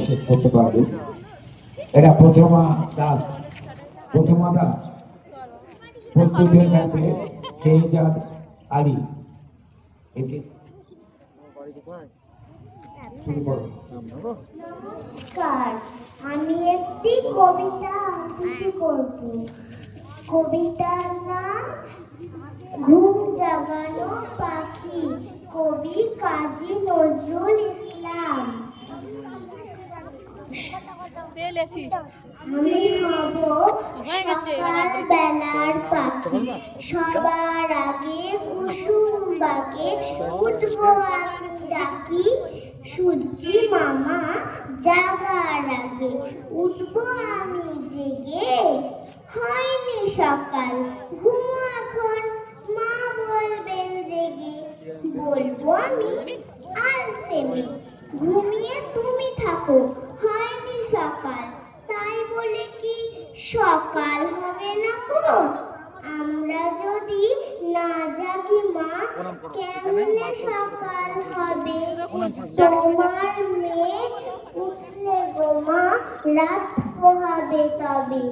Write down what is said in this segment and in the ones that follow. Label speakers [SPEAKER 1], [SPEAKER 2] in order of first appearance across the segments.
[SPEAKER 1] শেষ করতে পারবে। এটা প্রথমা দাস প্রস্তুত হয়ে থাকবে। শেহজাদ আলী, একে শুরু করো।
[SPEAKER 2] নমস্কার, আমি একটি কবিতা আবৃত্তি করব। কবিতার নাম ঘুম জাগানো পাখি, কবি কাজী নজরুল ইসলাম। আমি হব সকাল বেলার পাখি, সবার আগে কুসুম বাগে উঠবো আমি ডাকি। সূর্যি মামা জাগার আগে উঠবো আমি জেগে। হয়নি সকাল, ঘুমো এখন, মা বলবেন রেগে। বলবো আমি আলসেমি, ঘুমিয়ে তুমি থাকো। হয়নি সকাল, তাই বলে কি সকাল হবে না গো? আমরা যদি না জাগি মা, কেমনে সকাল হবে? তোমার মেয়ে উঠলে গো মা, রাত পোহাবে তবে।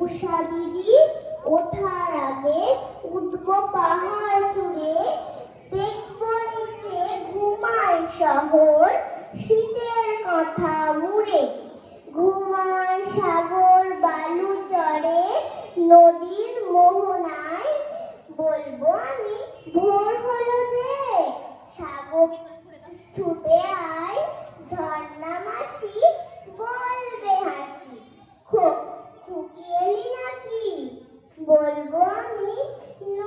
[SPEAKER 2] উষা দিদি ওঠার আগে উঠবো পাহাড় চূড়ে। দেখবো নিচে ঘুমায় শহর, শীতের কথা মুড়ে। ঘুমায় সাগর বালু চড়ে, নদীর মোহনায়। বলবো আমি ভোর হলো যে, সাগর ছুটে